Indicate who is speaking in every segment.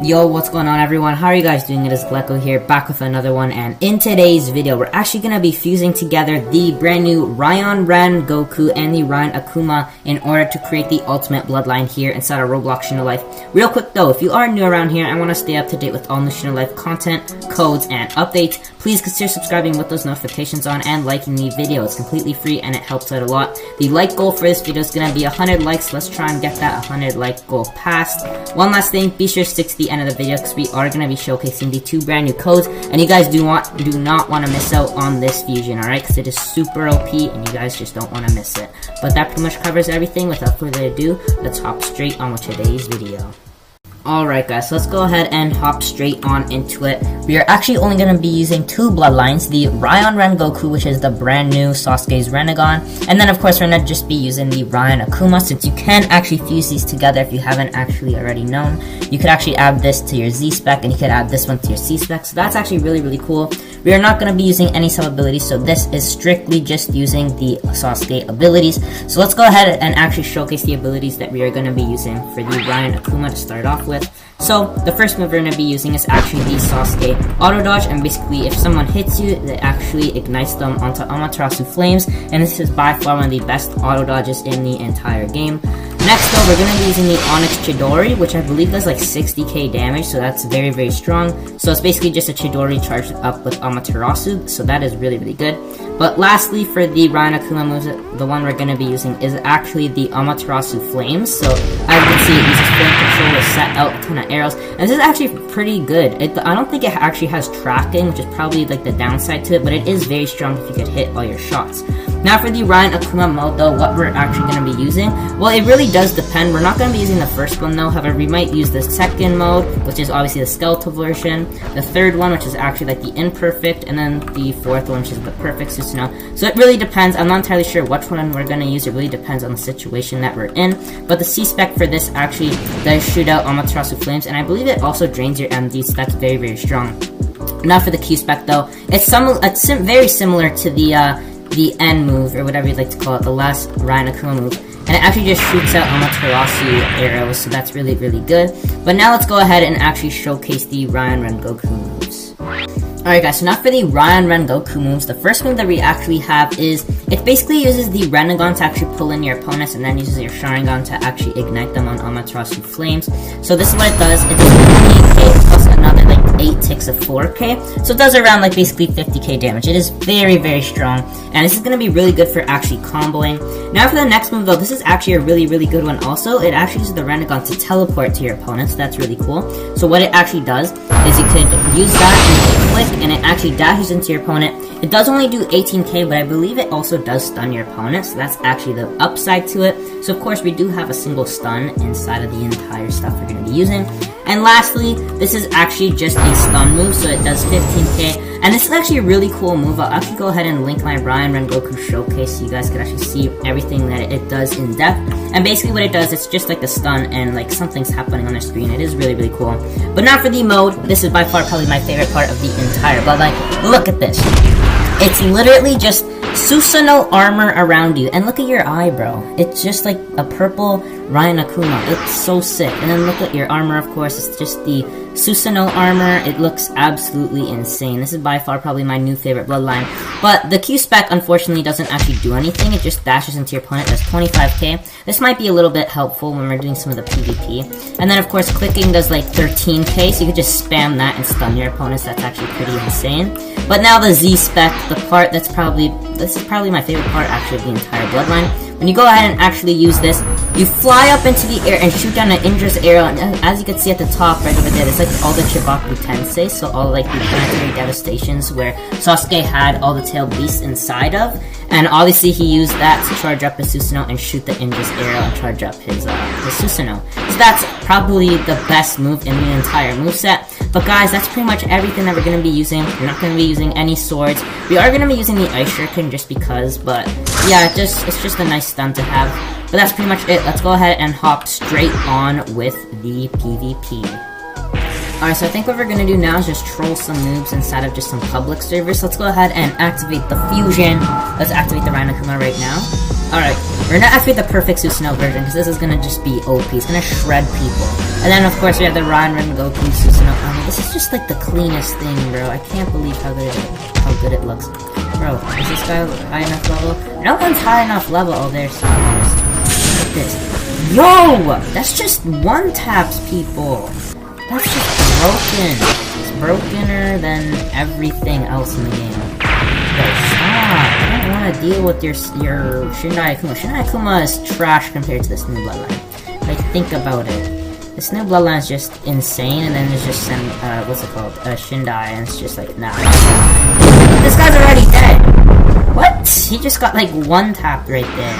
Speaker 1: Yo, what's going on everyone? How are you guys doing? It is Glecko here, back with another one, and in today's video, we're actually going to be fusing together the brand new Raion Rengoku and the Raion Akuma in order to create the ultimate bloodline here inside of Roblox Shino Life. Real quick though, if you are new around here and want to stay up to date with all new Shino Life content, codes, and updates, please consider subscribing with those notifications on and liking the video. It's completely free and it helps out a lot. The like goal for this video is going to be 100 likes. Let's try and get that 100 like goal passed. One last thing, be sure to stick to the end of the video because we are going to be showcasing the 2 brand new codes, and you guys do not want to miss out on this fusion, alright? Because it is super OP and you guys just don't want to miss it. But that pretty much covers everything. Without further ado, let's hop straight on with today's video. Alright guys, so let's go ahead and hop straight on into it. We are actually only going to be using 2 bloodlines, the Raion Rengoku, which is the brand new Sasuke's Rinnegan, and then of course we're going to just be using the Raion Akuma, since you can actually fuse these together if you haven't actually already known. You could actually add this to your Z spec, and you could add this one to your C spec, so that's actually really cool. We are not going to be using any sub abilities, so this is strictly just using the Sasuke abilities. So let's go ahead and actually showcase the abilities that we are going to be using for the Raion Akuma to start off with. So the first move we're going to be using is actually the Sasuke auto dodge, and basically if someone hits you, it actually ignites them onto Amaterasu flames, and this is by far one of the best auto dodges in the entire game. Next though, we're going to be using the Onyx Chidori, which I believe does like 60k damage, so that's very strong. So it's basically just a Chidori charged up with Amaterasu, so that is really good. But lastly, for the Raion Akuma moves, the one we're going to be using is actually the Amaterasu Flames. So as you can see, it uses flame control to set out a ton of arrows, and this is actually pretty good. I don't think it actually has tracking, which is probably like the downside to it, but it is very strong if you could hit all your shots. Now for the Raion Akuma mode though, what we're actually going to be using, well, it really does depend. We're not going to be using the first one though, however we might use the second mode, which is obviously the skeletal version, the third one, which is actually like the imperfect, and then the fourth one, which is the perfect Susanoo. So it really depends. I'm not entirely sure which one we're going to use. It really depends on the situation that we're in, but the C spec for this actually does shoot out Amaterasu Flames, and I believe it also drains your MD, so that's very strong. Now for the Q spec though, it's very similar to the N move, or whatever you'd like to call it, the last Raion Akuma move, and it actually just shoots out Amaterasu arrows, so that's really good. But now let's go ahead and actually showcase the Raion Rengoku moves. Alright guys, so now for the Raion Rengoku moves, the first move that we actually have is, it basically uses the Rinnegan to actually pull in your opponents, and then uses your Sharingan to actually ignite them on Amaterasu Flames. So this is what it does. It does 28k plus another like 8 ticks of 4k, so it does around like basically 50k damage. It is very strong, and this is going to be really good for actually comboing. Now for the next move though, this is actually a really good one also. It actually uses the Rinnegan to teleport to your opponents. That's really cool. So what it actually does is you could use that and click, and it actually dashes into your opponent. It does only do 18k, but I believe it also does stun your opponent, so that's actually the upside to it. So of course we do have a single stun inside of the entire stuff we're going to be using. And lastly, this is actually just a stun move, so it does 15k, and this is actually a really cool move. I'll actually go ahead and link my Raion Rengoku showcase so you guys can actually see everything that it does in depth. And basically what it does, it's just like a stun and like something's happening on the screen. It is really cool. But now for the mode, this is by far probably my favorite part of the entire bloodline. Look at this. It's literally just Susanoo armor around you, and look at your eye, bro. It's just like a purple Raion Akuma. It's so sick. And then look at your armor, of course. It's just the Susanoo armor. It looks absolutely insane. This is by far probably my new favorite bloodline. But the Q spec unfortunately doesn't actually do anything. It just dashes into your opponent. Does 25k. This might be a little bit helpful when we're doing some of the PvP. And then of course clicking does like 13k, so you could just spam that and stun your opponents. That's actually pretty insane. But now the Z spec, the part this is probably my favorite part actually of the entire bloodline. When you go ahead and actually use this, you fly up into the air and shoot down an Indra's arrow, and as you can see at the top right over there, it's like all the Chibaku Tensei, so all like the planetary devastations where Sasuke had all the tailed beasts inside of, and obviously he used that to charge up his Susanoo and shoot the Indra's arrow and charge up his Susanoo. So that's probably the best move in the entire moveset. But guys, that's pretty much everything that we're going to be using. We're not going to be using any swords. We are going to be using the Ice Shuriken just because, but yeah, it's just a nice stun to have. But that's pretty much it. Let's go ahead and hop straight on with the PvP. Alright, so I think what we're gonna do now is just troll some noobs inside of just some public servers. So let's go ahead and activate the fusion. Let's activate the Raion Akuma right now. Alright, we're gonna activate the perfect Susanoo version, because this is gonna just be OP. It's gonna shred people. And then, of course, we have the Raion Rengoku Susanoo. I mean, this is just like the cleanest thing, bro. I can't believe how good it looks. Bro, is this guy high enough level? No one's high enough level. Oh, there's some. Look at this. Yo! That's just one-taps people. That's just broken. It's brokener than everything else in the game. Yo, stop! I don't want to deal with your Shindai Akuma. Shindai Akuma is trash compared to this new bloodline. Like, think about it. This new bloodline is just insane, and then there's just some, what's it called? Shindai, and it's just like, nah. This guy's already dead! What? He just got like one tap right there.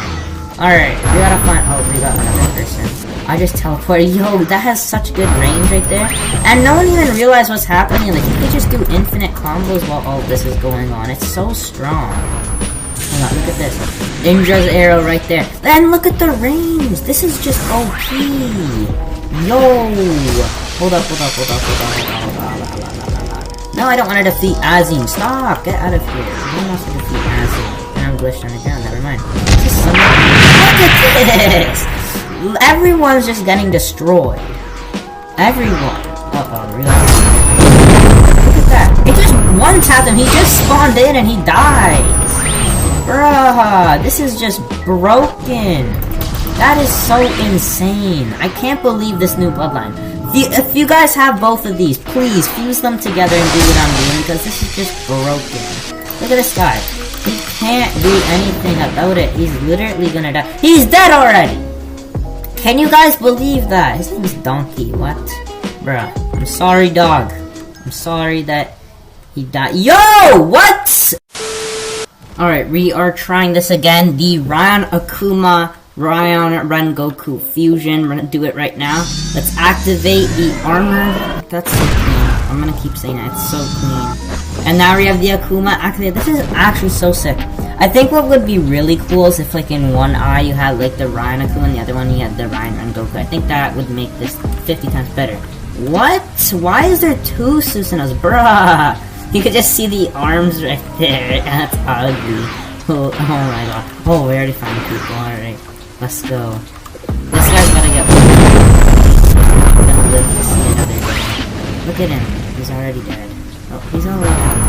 Speaker 1: Alright, we gotta find, oh, we got another person. I just teleported. Yo, that has such good range right there. And no one even realized what's happening. Like, you could just do infinite combos while all this is going on. It's so strong. Hold on, look at this. Ninja's arrow right there. And look at the range. This is just OP. Yo! Hold up. No, I don't want to defeat Azim. Stop! Get out of here. No one wants to defeat Azim. And I'm glitched on the ground. Never mind. Look at this! Everyone's just getting destroyed. Everyone. Really? Look at that. It just one-tapped him. He just spawned in and he dies. Bruh, this is just broken. That is so insane. I can't believe this new bloodline. If you guys have both of these, please fuse them together and do what I'm doing, because this is just broken. Look at this guy. He can't do anything about it. He's literally gonna die. He's dead already! Can you guys believe that? His name's Donkey. What? Bruh. I'm sorry, dog. I'm sorry that he died. Yo! What? Alright, we are trying this again. The Raion Akuma Raion Rengoku fusion. We're gonna do it right now. Let's activate the armor. That's so clean. I'm gonna keep saying that. It's so clean. And now we have the Akuma activated. This is actually so sick. I think what would be really cool is if, like, in one eye you had, like, the Raion Akuma and the other one you had the Raion Rengoku. I think that would make this 50 times better. What? Why is there two Susanos? Bruh! You could just see the arms right there. That's ugly. Oh my god. Oh, we already found people. Alright. Let's go. This guy's gotta get I'm gonna live to see another day. Look at him. He's already dead. Oh, he's already dead.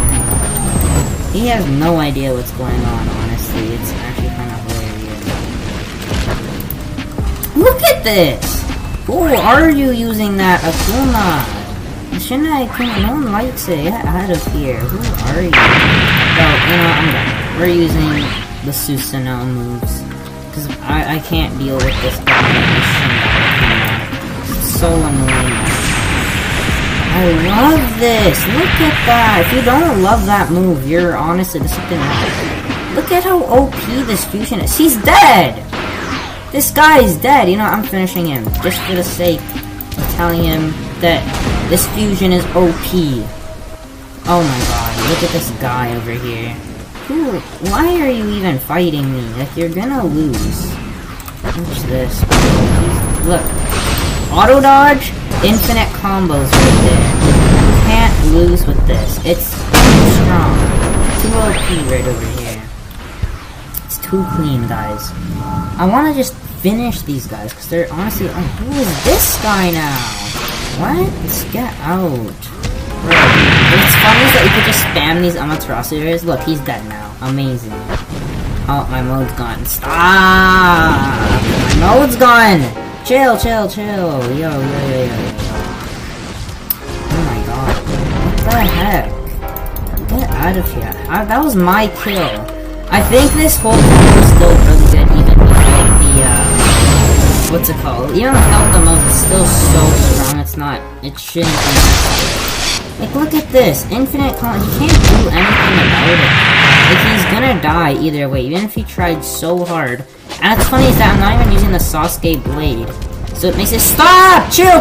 Speaker 1: He has no idea what's going on, honestly. It's actually kind of hilarious. Look at this! Who are you using that Akuma? Shouldn't I Akuma? No one likes it. Get out of here. Who are you? Well, you know, I'm done. We're using the Susanoo moves. Because I can't deal with this guy. It's so annoying. I love this! Look at that! If you don't love that move, you're honestly, there's something wrong. Look at how OP this fusion is. He's dead! This guy is dead! You know, I'm finishing him. Just for the sake of telling him that this fusion is OP. Oh my god, look at this guy over here. Who? Why are you even fighting me? Like, you're gonna lose. Watch this. Look. Auto dodge, infinite combos right there. You can't lose with this. It's too strong. Too OP right over here. It's too clean, guys. I want to just finish these guys, because they're honestly... Oh, who is this guy now? What? Let's get out. Bro. What's funny is that you could just spam these Amaterasu's. Look, he's dead now. Amazing. Oh, my mode's gone. Stop! My mode's gone! Chill. Yo. Oh my god. What the heck? Get out of here. That was my kill. I think this whole combo is still really good, even without the, what's it called? Even without the mode, it's still so strong. It's not, it shouldn't be. Like, look at this. Infinite combo. He can't do anything about it. Like, he's gonna die either way, even if he tried so hard. And what's funny is that I'm not even using the Sasuke blade. So it makes it stop! Chill!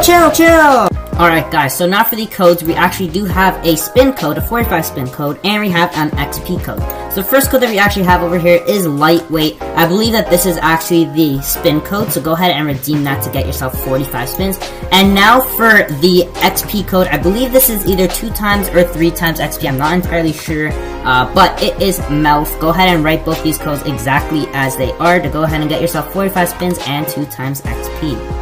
Speaker 1: Alright guys, so now for the codes, we actually do have a spin code, a 45 spin code, and we have an XP code. So the first code that we actually have over here is lightweight. I believe that this is actually the spin code, so go ahead and redeem that to get yourself 45 spins. And now for the XP code, I believe this is either 2 times or 3 times XP, I'm not entirely sure, but it is mouth. Go ahead and write both these codes exactly as they are to go ahead and get yourself 45 spins and 2 times XP.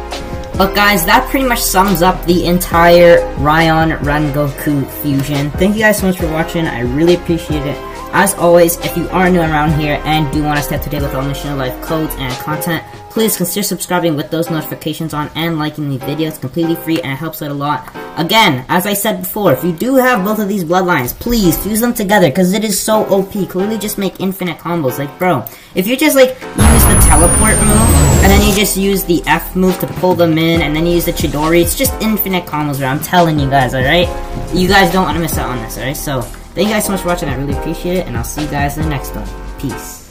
Speaker 1: But guys, that pretty much sums up the entire Raion Rengoku fusion. Thank you guys so much for watching. I really appreciate it. As always, if you are new around here and do want to stay up to date with all Mission Life codes and content, please consider subscribing with those notifications on and liking the video. It's completely free and it helps out a lot. Again, as I said before, if you do have both of these bloodlines, please fuse them together because it is so OP. Clearly just make infinite combos. Like, bro, if you just like use the teleport move and then you just use the F move to pull them in and then you use the Chidori, it's just infinite combos, bro. I'm telling you guys, alright? You guys don't want to miss out on this, alright? So, thank you guys so much for watching. I really appreciate it and I'll see you guys in the next one. Peace.